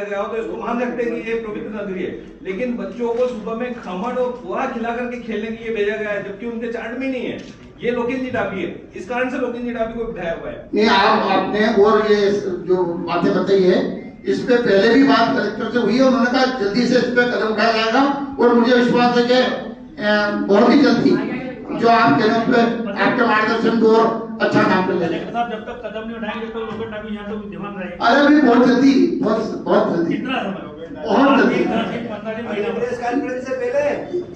गया हो तो इसको मान सकते हैं कि ये पवित्र नगरी है, लेकिन बच्चों को सुबह में खमण और पोहा खिला करके खेलने के लिए भेजा गया है, जबकि उनके चार्ट में नहीं है। ये लोकेल जी डाबी है, इस कारण से लोकेल जी डाबी को बिठाया हुआ है। नहीं, आपने और ये जो बातें बताई है इस पे पहले भी बात कलेक्टर से हुई है, उन्होंने कहा जल्दी से इस पे कदम उठाया जाएगा और मुझे विश्वास है कि बहुत ही जल्दी जो आप कह रहे हैं उस पे आपके मार्गदर्शन को और अच्छा काम कर लेंगे। जब तक कदम नहीं उठाएंगे तो लोकेल डाबी यहाँ तो विद्यमान रहेगा। अरे अभी बहुत जल्दी, बहुत जल्दी, कितना समय बहुत जल्दी, 15 दिन प्रेस कॉन्फ्रेंस से पहले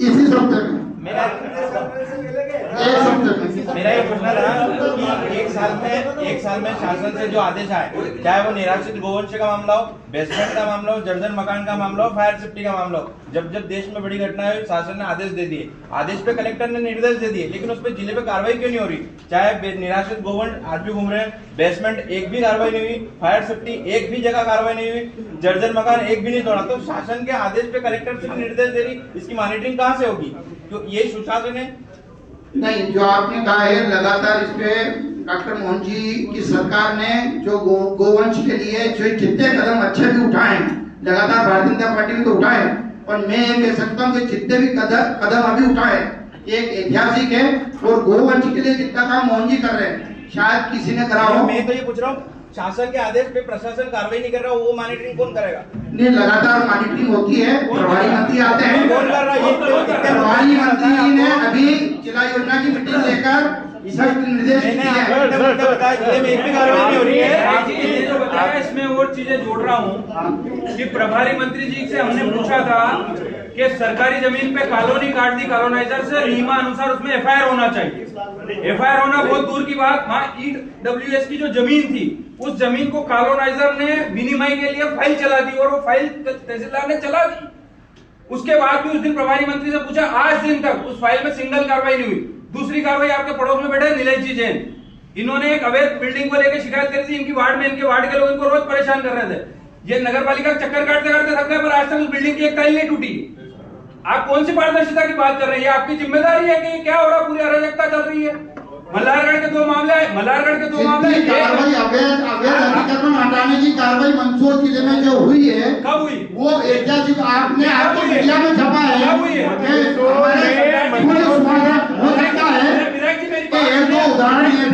इसी हफ्ते में, मेरा प्रेस कॉन्फ्रेंस से पहले के एक हफ्ते में। मेरा ये पूछना था कि एक साल में शासन से जो आदेश आए, चाहे वो निराश्रित गोवंश का मामला हो, बेसमेंट का मामला हो, जर्जर मकान का मामला हो, फायर सेफ्टी का मामला हो, जब देश में बड़ी घटना है शासन ने आदेश दे दिए, आदेश पे कलेक्टर ने निर्देश दे दिए, लेकिन उस पर जिले पे कार्रवाई क्यों नहीं हो रही? चाहे निराश्रित गोवंश आज भी घूम रहे हैं, बेसमेंट एक भी कार्रवाई नहीं हुई, फायर सेफ्टी एक भी जगह कार्रवाई नहीं हुई, जर्जर मकान एक भी नहीं तोड़ा। तो शासन के आदेश पे कलेक्टर से भी निर्देश दे रही, इसकी मॉनिटरिंग कहाँ से होगी? तो ये सुशासन है नहीं, जो आपने कहा है लगातार इस पे डॉक्टर मोहन जी की सरकार ने जो गोवंश के लिए जो जितने कदम अच्छे भी उठाए हैं, लगातार भारतीय जनता पार्टी ने तो उठाए, और मैं ये कह सकता हूँ कि जितने भी कदम अभी उठाए एक ऐतिहासिक है, और गोवंश के लिए जितना काम मोहन जी कर रहे हैं शायद किसी ने करा हो। मैं तो ये पूछ रहा हूँ, शासन के आदेश पे प्रशासन कार्रवाई नहीं कर रहा, वो मॉनिटरिंग कौन करेगा? नहीं, लगातार मॉनिटरिंग होती है, प्रभारी मंत्री आते हैं, कौन कर रहा है? प्रभारी मंत्री जी ने अभी जिला योजना की मीटिंग लेकर सख्त निर्देश दिए हैं। बताया जिले में एक भी कार्रवाई नहीं हो रही है। आपने जो बताया इसमें और चीजें जोड़ रहा हूँ कि प्रभारी मंत्री जी से हमने पूछा था कि सरकारी जमीन पे कॉलोनी काट दी कॉलोनाइजर से, नियमा अनुसार उसमें एफआईआर होना चाहिए। एफआईआर होना बहुत दूर की बात, वहाँ ईडब्ल्यूएस की जो जमीन थी उस जमीन को कॉलोनाइजर ने विनिमय के लिए फाइल चला दी, और वो फाइल तहसीलदार ने चला दी। उसके बाद भी उस दिन प्रभारी मंत्री से पूछा, आज दिन तक उस फाइल में सिंगल कार्रवाई नहीं हुई। दूसरी कार्रवाई आपके पड़ोस में बैठे नीलेश जैन, इन्होंने एक अवैध बिल्डिंग को लेकर शिकायत करी थी, इनकी वार्ड में इनके वार्ड के लोग इनको रोज परेशान कर रहे थे। ये नगर पालिका चक्कर काटते काटते थक गए, पर आज तक उस बिल्डिंग की एक टाइल नहीं टूटी। आप कौन सी पारदर्शिता की बात कर रहे हैं? ये आपकी जिम्मेदारी है कि क्या हो रहा, पूरी अराजकता चल रही है। मल्हारगढ़ के दो मामले, कार्रवाई अवैध अतिक्रमण हटाने की कार्रवाई मंदसौर जिले में जो हुई है, कब हुई? वो ऐतिहासिक आपने आपको मीडिया में छपा है। कब हुई है? हो सकता है एक दो उदाहरण ये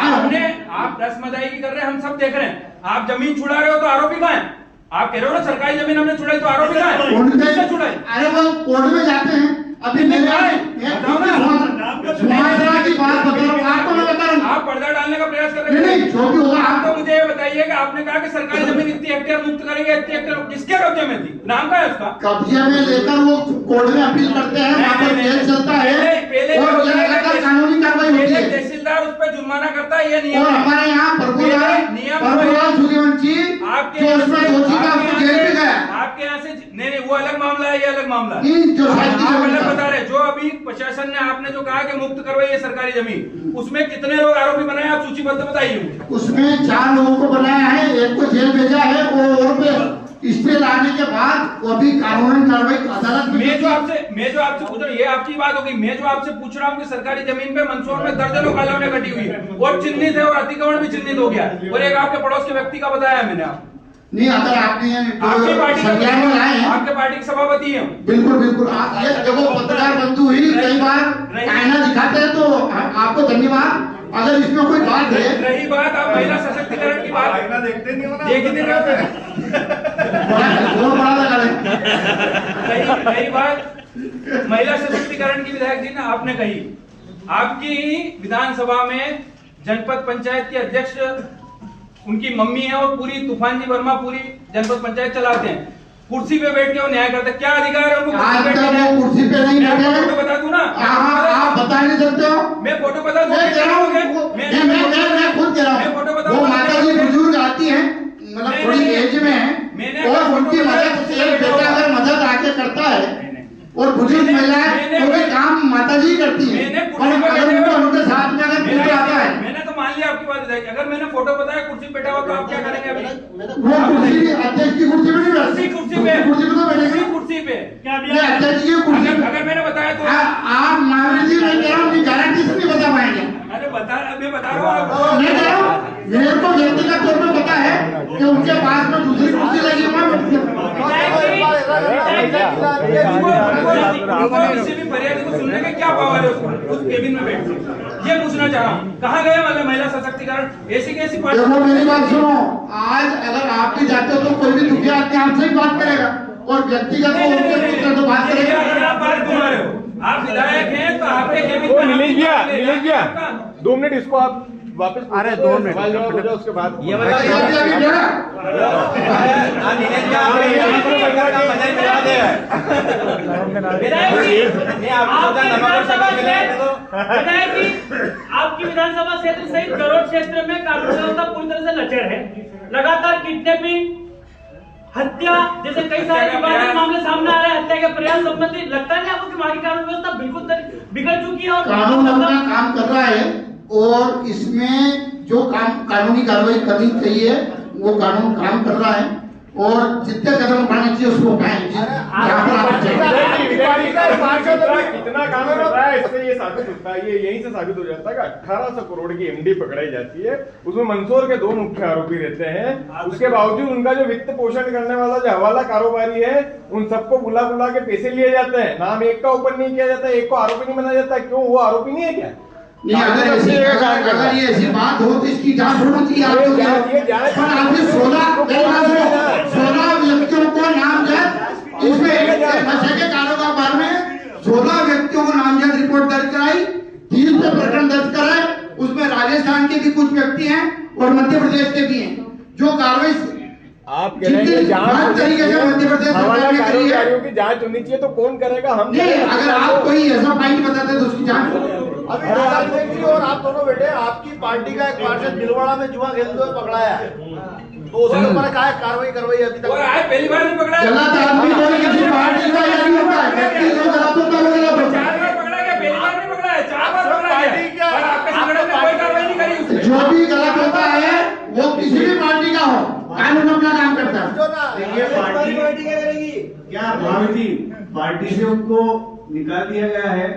हमने, आप रस्मदायगी कर रहे हैं, हम सब देख रहे हैं। आप जमीन छुड़ा रहे हो तो आरोपी कहाँ है? आप कह रहे हो ना सरकारी जमीन हमने छुड़ाई, तो आरोपी कहाँ है? छुड़ाई? अरे वो कोर्ट में जाते हैं। अभी मेरे की बात आपको मैं बता रहा हूँ, आप पर्दा डालने का प्रयास कर रहे हैं। नहीं, जो भी होगा आप तो मुझे ये बताइए कि आपने कहा कि सरकारी जमीन इतनी हेक्टेयर मुक्त करेंगे, इतनी हेक्टेयर किसके कब्जे में थी? नाम क्या है उसका? कब्जे में लेकर वो कोर्ट में अपील करते हैं, वहाँ पर केस चलता है और लगातार कानूनी कार्रवाई होती है। तहसीलदार उस पर जुर्माना करता है, ये नियम और हमारे यहाँ प्रभुलाल सूर्यवंशी जो उसमें दोषी था उसको जेल में गया। आपके यहाँ से नहीं, वो अलग मामला है, ये अलग मामला है। जो आप अलग बता रहे, जो अभी प्रशासन ने आपने जो कहा कि मुक्त करवाइए सरकारी जमीन, उसमें कितने लोग आरोपी बनाए, आप सूचीबद्ध बताइए। उसमें 4 लोगों को बनाया है, एक को जेल भेजा है, और पे स्टे लाने के बाद वो भी कानूनी कार्रवाई अदालत में। मैं जो आपसे पूछ रहा हूँ, ये आपकी बात होगी। मैं जो आपसे पूछ रहा हूँ कि सरकारी जमीन पे मंदसौर में दर्जनों कॉलोनियां कटी हुई है और चिन्हित है, और अतिक्रमण भी चिन्हित हो गया, और एक आपके पड़ोस के व्यक्ति का बताया मैंने। आप नहीं, अगर आपने आपकी पार्टी संज्ञान में लाए हैं, आपके पार्टी के सभापति हैं। बिल्कुल ये देखो पत्रकार बंधु ही कई बार आईना दिखाते हैं, तो आपको धन्यवाद। अगर इसमें कोई बात है, रही बात आप महिला सशक्तिकरण की बात, आईना देखते नहीं हो ना, देख ही नहीं रहे। रही बात महिला सशक्तिकरण की, विधायक जी ने आपने कही, आपकी विधानसभा में जनपद पंचायत के अध्यक्ष उनकी मम्मी है, और पूरी तूफान जी वर्मा पूरी जनपद पंचायत चलाते हैं। कुर्सी पे बैठ के वो न्याय करते, क्या अधिकार है उनको? कुर्सी पे नहीं बैठे, फोटो बता दूं ना? आप बता नहीं सकते हो। मैं फोटो बता दूं? मैं खुद कह रहा हूँ, फोटो बता, वो माता जी बुजुर्ग आती है, मतलब थोड़ी एज में है, और उनकी मदद से बेटा अगर मदद आके करता है, और बुजुर्ग महिलाएं तो भी काम माता जी करती है, और अगर उनके साथ में अगर पुत्र आता है, मैंने तो मान लिया आपकी बात। अगर मैंने फोटो बताया कुर्सी पे बैठा हुआ, तो आप क्या करेंगे? अभी वो कुर्सी अध्यक्ष की कुर्सी पे नहीं बैठती, कुर्सी पे तो बैठेगी, कुर्सी पे अध्यक्ष की कुर्सी। अगर मैंने बताया तो आप महावीर जी, मैं कह रहा हूँ गारंटी से नहीं बता पाएंगे। अरे मैं बता रहा हूँ, मैं कह रहा हूँ, मेरे को व्यक्तिगत तौर पर पता है कि उनके पास में दूसरी कुर्सी लगी हुई है, किसी भी फरियादी को सुनने के क्या पावर है उस केबिन में बैठ के, ये पूछना चाह रहा हूँ। कहाँ गए मतलब महिला सशक्तिकरण? ऐसी कैसी देखो मेरी बात सुनो, आज अगर आप भी जाते हो तो कोई भी दुखिया आदमी आपसे ही बात करेगा और व्यक्तिगत तो बात करेगा। अगर आप बात घुमा रहे हो, आप विधायक हैं तो आपके केबिन में नीलेश भैया 2 मिनट इसको आप वापस, अरे 2 मिनट उसके बाद ये मतलब नीलेश जी आप का बजट मिला दे आपकी विधानसभा क्षेत्र सहित गरोड़ क्षेत्र में कानून व्यवस्था पूरी तरह से लचर है। लगातार किडनैपिंग, हत्या जैसे कई सारे विवादित मामले सामने आ रहे हैं। हत्या के प्रयास संबंधी लगता है आपको कि हमारी कानून व्यवस्था बिल्कुल बिगड़ चुकी है और कानून अपना काम कर रहा है और इसमें जो काम कानूनी कार्रवाई करनी चाहिए वो कानून काम कर रहा है और जितने कदम उठाने चाहिए उसको उठाएं। कितना कानून होता है, इससे ये साबित होता है, ये यहीं से साबित हो जाता है कि 1800 करोड़ की एमडी पकड़ाई जाती है। उसमें मंदसौर के 2 मुख्य आरोपी रहते हैं। उसके बावजूद उनका जो वित्त पोषण करने वाला जो हवाला कारोबारी है, उन सबको बुला बुला के पैसे लिए जाते हैं। नाम एक का ऊपर नहीं किया जाता, एक को आरोपी नहीं बनाया जाता। क्यों? वो आरोपी नहीं है क्या? नहीं, अगर ये ऐसी बात हो तो इसकी जांच होनी चाहिए। आपने 16 व्यक्तियों को नामजद, इसमें नशे के कारोबार में 16 व्यक्तियों को नामजद रिपोर्ट दर्ज कराई, 3 पे प्रकरण दर्ज कराए। उसमें राजस्थान के भी कुछ व्यक्ति हैं और मध्य प्रदेश के भी हैं। जो कार्रवाई आप कह रहे हैं जांच तरीके से मध्य प्रदेश सरकार ने करी है, की जांच होनी चाहिए, तो कौन करेगा? हम नहीं, अगर आप कोई ऐसा पॉइंट बताते तो उसकी जांच अभी और आप दोनों बेटे, आपकी पार्टी का एक पार्षद भिलवाड़ा में जुआ खेलते हुए पकड़ाया है, तो उसके ऊपर क्या कार्रवाई करवाई अभी तक? पहली बार नहीं पकड़ा, गलत आदमी कोई किसी पार्टी का या नहीं होता है, व्यक्ति जो गलत होता है वो गलत होता है। 4 बार पकड़ा गया, पहली बार नहीं पकड़ा है, 4 बार पकड़ा गया और आपके संगठन ने कोई कार्रवाई नहीं करी उसमें। जो भी गलत होता है वो किसी भी पार्टी का हो, कानून अपना काम करता है। ये पार्टी क्या भावी थी, पार्टी से उनको निकाल दिया गया है।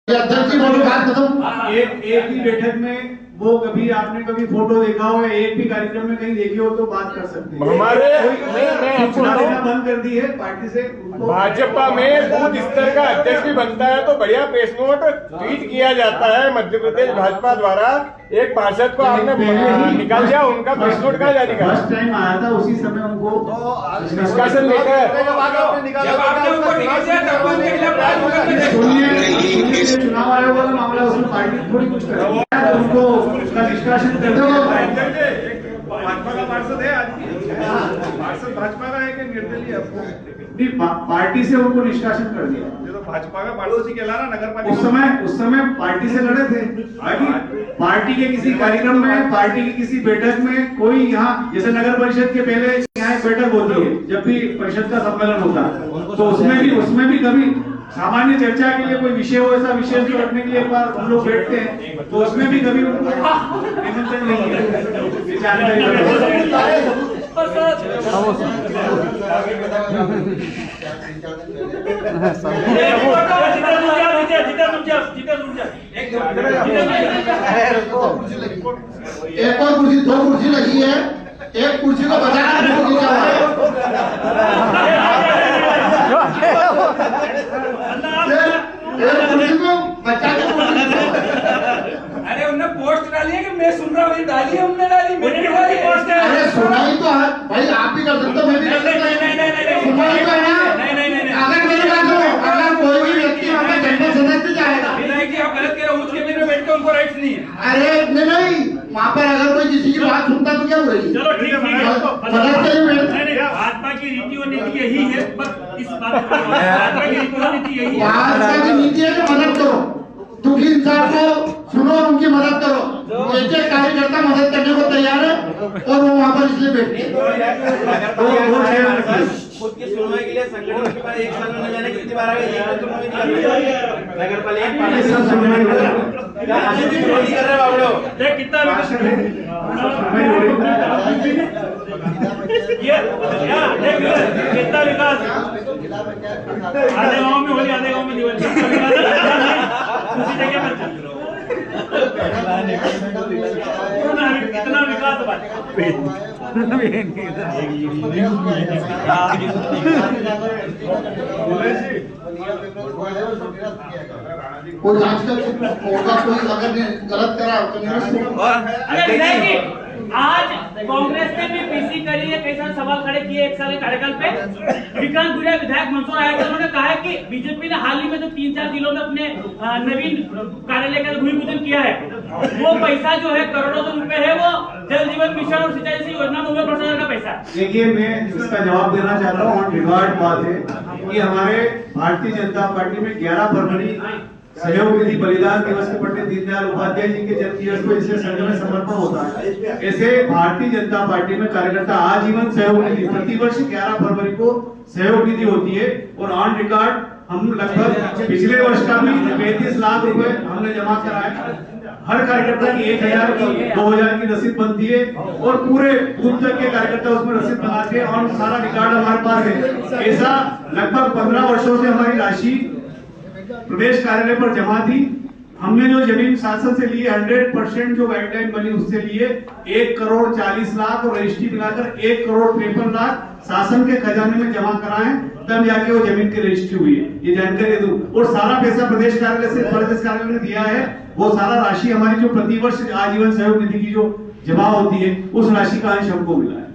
अध्यक्ष जी बोलो, बात खत्म। एक ही बैठक में वो कभी आपने कभी फोटो देखा हो या एक भी कार्यक्रम में कहीं देखी हो तो बात कर सकते हैं। हमारे सूचना देना बंद कर दी है पार्टी से। भाजपा में बूथ स्तर का अध्यक्ष भी बनता है तो बढ़िया प्रेस नोट ट्वीट किया जाता है। मध्य प्रदेश भाजपा द्वारा एक पार्षद को आपने निकाल दिया, उनका प्रेस नोट कहा जारी करा। फर्स्ट टाइम आया था, उसी समय उनको डिस्कशन लेकर चुनाव आयोग वाला मामला, उसमें पार्टी थोड़ी कुछ कर उनको उसका डिस्कशन कर दो। भाजपा का पार्षद है, पार्षद भाजपा का है कि निर्दलीय आपको? नहीं, पार्टी से उनको निष्कासन कर दिया। ये तो भाजपा का पार्षद ही कहला रहा, नगर पालिका उस समय पार्टी से लड़े थे। पार्टी के किसी कार्यक्रम में, पार्टी की किसी बैठक में कोई यहाँ, जैसे नगर परिषद के पहले यहाँ एक बैठक होती है जब भी परिषद का सम्मेलन होता है, तो उसमें भी कभी सामान्य चर्चा के लिए कोई विषय हो, ऐसा विषय जो रखने के लिए एक बार हम लोग बैठते हैं, तो उसमें भी कभी निमंत्रण नहीं है। एक और कुर्सी, 2 कुर्सी लगी है, एक कुर्सी को बचा कर अरे उनने पोस्ट डाली है कि मैं सुन रहा हूँ, डाली है, हमने डाली, मैंने डाली पोस्ट। अरे सुनाई तो है भाई, आप भी कर सकते हो, मैं भी कर सकता हूँ। सुनाई तो है ना। अगर मेरी बात सुनो, अगर कोई भी व्यक्ति हमें जनरल सदस्य भी जाएगा, विधायक जी आप गलत कह रहे हो, उस केबिन में बैठ के उनको राइट्स नहीं है। अरे नहीं, वहाँ पर अगर कोई किसी की बात सुनता तो क्या हो रही है? चलो ठीक है, भाजपा की नीति और नीति यही है, बस इस बात भाजपा की नीति और नीति यही है। भाजपा की नीति है कि मदद करो, दुखी इंसान को सुनो और उनकी मदद करो। एक कार्यकर्ता मदद करने को तैयार है और वो वहाँ पर इसलिए बैठते हैं। खुद की सुनवाई के लिए संगठन के पास 1 साल में न जाने कितनी बार आ गए, नगर पालिका कर रहे बाबड़ो देख कितना कितना विकास आधे गाँव में होली, आधे गाँव में दिवाली, उसी जगह पर कितना विकास हुआ कोई आज तक होगा, कोई अगर गलत करा तो निरस्त आज कांग्रेस ने भी पीसी करी है, कई सारे सवाल खड़े किए 1 साल के कार्यकाल पे। विकास गुड़िया विधायक मंसूर आया था, उन्होंने कहा है कि बीजेपी ने हाल ही में जो 3-4 जिलों में अपने नवीन कार्यालय का भूमि पूजन किया है, वो पैसा जो है करोड़ों रुपए है, वो जल जीवन मिशन और सिंचाई जैसी योजना में 90% का पैसा। देखिए, मैं इसका जवाब देना चाहता हूँ। ऑन रिकॉर्ड बात है कि हमारे भारतीय जनता पार्टी में 11 फरवरी सहयोग निधि बलिदान दिवस के पंडित दीनदयाल उपाध्याय जी के जन्म दिवस को इससे संघ में समर्पण होता है। ऐसे भारतीय जनता पार्टी में कार्यकर्ता आजीवन सहयोग निधि प्रतिवर्ष 11 फरवरी को सहयोग निधि होती है, और ऑन रिकॉर्ड हम लगभग पिछले वर्ष का भी 35 लाख रुपए हमने जमा कराया। हर कार्यकर्ता की 1000 2000 की रसीद बनती है, और पूरे बूथ तक के कार्यकर्ता उसमें रसीद बनाते हैं, और सारा रिकॉर्ड हमारे पास है। ऐसा लगभग 15 वर्षों से हमारी राशि प्रदेश कार्यालय पर जमा थी। हमने जो जमीन शासन से लिए 100% जो गाइडलाइन बनी उससे लिए 1 करोड़ 40 लाख और रजिस्ट्री मिलाकर 1 करोड़ 53 लाख शासन के खजाने में जमा कराए, तब जाके वो जमीन की रजिस्ट्री हुई है। ये जानकारी दूं, और सारा पैसा प्रदेश कार्यालय से प्रदेश कार्यालय ने दिया है। वो सारा राशि हमारी जो प्रतिवर्ष आजीवन सहयोग निधि की जो जमा होती है, उस राशि का अंश हमको मिला है।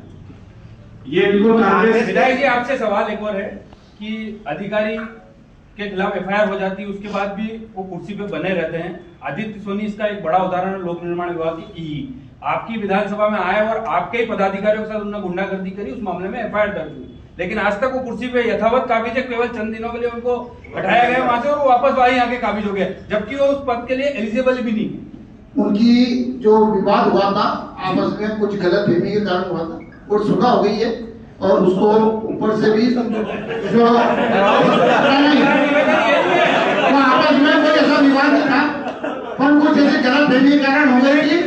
ये बिल्कुल कांग्रेस। विधायक जी, आपसे सवाल एक और है कि अधिकारी के खिलाफ एफआईआर हो जाती है, उसके बाद भी वो कुर्सी पे बने रहते हैं। आदित्य सोनी इसका एक बड़ा उदाहरण है, लोक निर्माण विभाग की ईई आपकी विधानसभा में आए और आपके ही पदाधिकारियों के साथ उन्होंने गुंडागर्दी करी, उस मामले में एफआईआर दर्ज हुई, लेकिन आज तक वो कुर्सी पे यथावत काबिज है। केवल चंद दिनों के लिए उनको हटाया गया वहां से और वो वापस वहीं आके काबिज हो गया, जबकि वो उस पद के लिए एलिजिबल भी नहीं। उनकी जो विवाद हुआ था आपस में, कुछ गलत फहमी के कारण हुआ था, और सुलह हो गई है, और उसको ऊपर से भी जो आपस में कोई ऐसा विवाद नहीं था, पर कुछ ऐसे गलत फहमी के कारण हो गई थी,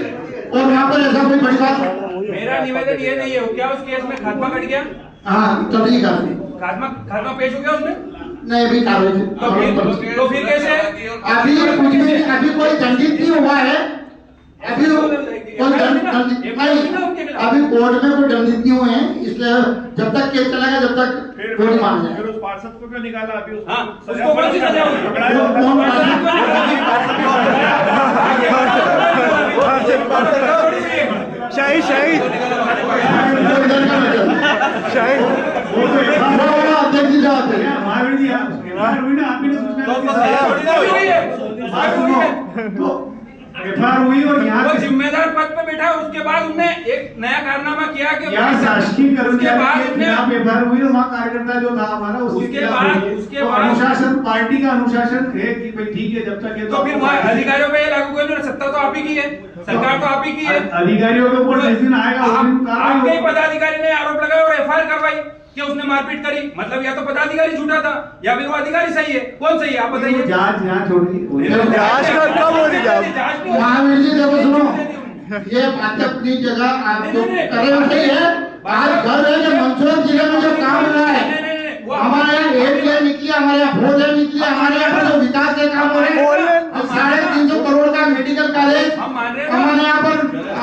और वहाँ पर ऐसा कोई बड़ी बात। मेरा निवेदन ये नहीं है, क्या उस केस में खात्मा कट गया? हाँ, तभी खात्मा पेश हो गया उसमें? नहीं, अभी कार्रवाई। तो फिर कैसे? अभी कुछ भी, अभी कोई दंडित नहीं हुआ है, अभी कोई दंडित नहीं, अभी कोर्ट में कोई दंडित नहीं हुए हैं, इसलिए जब तक केस चलेगा जब तक कोर्ट मान जाए। फिर उस पार्षद को क्यों निकाला अभी? हाँ, उसको कौन सी सजा हुई? शाही शाही अध्यक्ष जी साहब महावीर जी, एफआईआर हुई ना, आप भी एफआईआर हुई, और यहाँ जिम्मेदार पद पे बैठा, उसके बाद उन्होंने एक नया कारनामा किया कि यहाँ शासकीय कर्मचारी के खिलाफ एफआईआर हुई, और वहाँ कार्यकर्ता जो था हमारा उसके बाद अनुशासन, पार्टी का अनुशासन है कि भाई ठीक है, जब तक ये तो फिर वहाँ अधिकारियों पे लागू कर, सत्ता तो आप ही की है, सरकार तो आप ही की है। अधिकारियों के ऊपर जिस दिन आएगा उस दिन आपके ही पदाधिकारी ने आरोप लगाया और एफआईआर करवाई कि उसने मारपीट करी, मतलब या तो पदाधिकारी झूठा था या फिर वो अधिकारी सही है। कौन सही है आप बताइए? जांच होगी, जांच कब होगी? महावीर जी देखो, सुनो, ये बात अपनी जगह आप जो कर रहे हो सही है। आज घर है जो मंदसौर जिले में जो काम हो रहा है, हमारे यहाँ रेल निकली, हमारे यहाँ भोजन निकली, हमारे यहाँ पर जो विकास के काम हो रहे हैं, 350 करोड़ का मेडिकल कॉलेज हमारे यहाँ पर,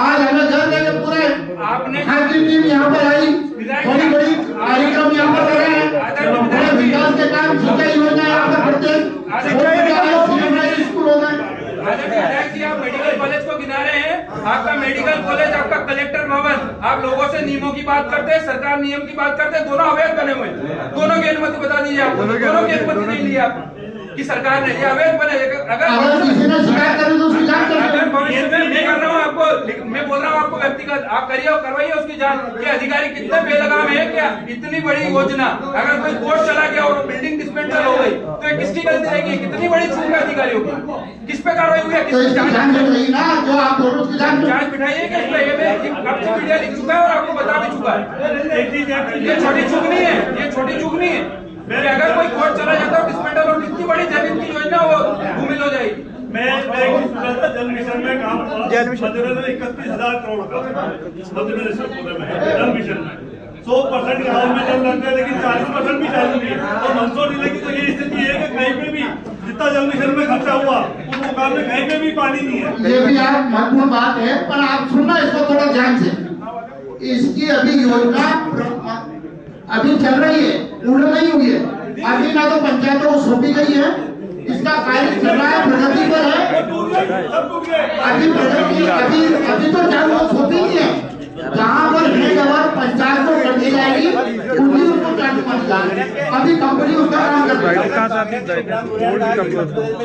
आज हमें घर लेके पूरे आपने टीम यहाँ पर आई, बड़ी बड़ी कार्यक्रम यहाँ पर कर रहे हैं, बड़े विकास के काम, सिंचाई योजना यहाँ पर प्रत्येक स्कूल हो गए। आप मेडिकल कॉलेज को गिना रहे हैं, आपका मेडिकल कॉलेज, आपका कलेक्टर भवन, आप लोगों से नियमों की बात करते हैं, सरकार नियम की बात करते हैं, दोनों अवैध बने हुए हैं। दोनों की अनुमति बता दीजिए आप, दोनों की अनुमति नहीं ली आप कि सरकार ने, ये अवैध बने। अगर किसी ने शिकायत करी तो शिकायत अगर भविष्य में नहीं कर रहा हूँ आपको, मैं बोल रहा हूँ आपको व्यक्तिगत, आप करिए और करवाइए उसकी जांच कि अधिकारी कितने बेलगाम है। क्या इतनी बड़ी योजना अगर कोई कोर्ट चला गया और बिल्डिंग डिस्मेंटल हो गई तो ये किसकी गलती रहेगी? कितनी बड़ी चूक है अधिकारियों की, किस पे कार्रवाई हुई है? किस जांच बिठाइए कि इस पे अब से मीडिया लिख चुका है और आपको बता भी चुका है। ये छोटी चूक नहीं है, ये छोटी चूक नहीं है। अगर कोई कोर्ट चला जाता है डिस्मेंटल और कितनी बड़ी जमीन की योजना वो भूमिल हो जाएगी। मैं जल मिशन में काम, जल मिशन 31,000 करोड़ का मध्य प्रदेश में जल मिशन में 100% गाँव में जल लगता है, लेकिन 40% भी चालू नहीं है। और मंदसौर जिले की तो ये स्थिति है कि कहीं पे भी जितना जल मिशन में खर्चा हुआ उसको अस्पताल में कहीं पे भी पानी नहीं है। ये भी यार महत्वपूर्ण बात है, पर आप सुनना इसको थोड़ा ध्यान से। इसकी अभी योजना अभी चल रही है, पूर्ण नहीं हुई है। अभी ना तो पंचायतों को सौंपी गई है, इसका कार्य चल रहा है, प्रगति पर है। अभी तो चालू सौंपी नहीं है। जहाँ पर हेडओवर पंचायत को कर दी जाएगी, उन्हीं को चालू कर। अभी कंपनी उसका काम कर रही है।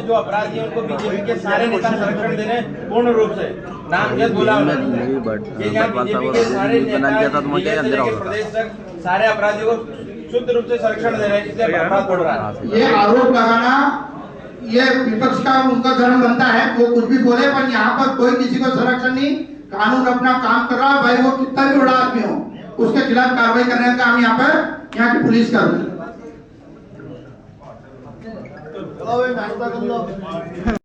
जो अपराधी हैं उनको बीजेपी के सारे नेता संरक्षण दे रहे हैं पूर्ण रूप से। नामजद बोला उन्होंने कि यहाँ बीजेपी के सारे नेता प्रदेश तक सारे अपराधियों को शुद्ध रूप से संरक्षण दे रहे हैं, इसलिए अपराध बढ़ रहा है। ये आरोप लगाना ये विपक्ष का उनका धर्म बनता है, वो कुछ भी बोले, पर यहाँ पर कोई किसी को संरक्षण नहीं। कानून अपना काम कर रहा है, भाई वो कितना भी बड़ा आदमी हो, उसके खिलाफ कार्रवाई करने का काम यहाँ पर यहाँ की पुलिस कर रही है।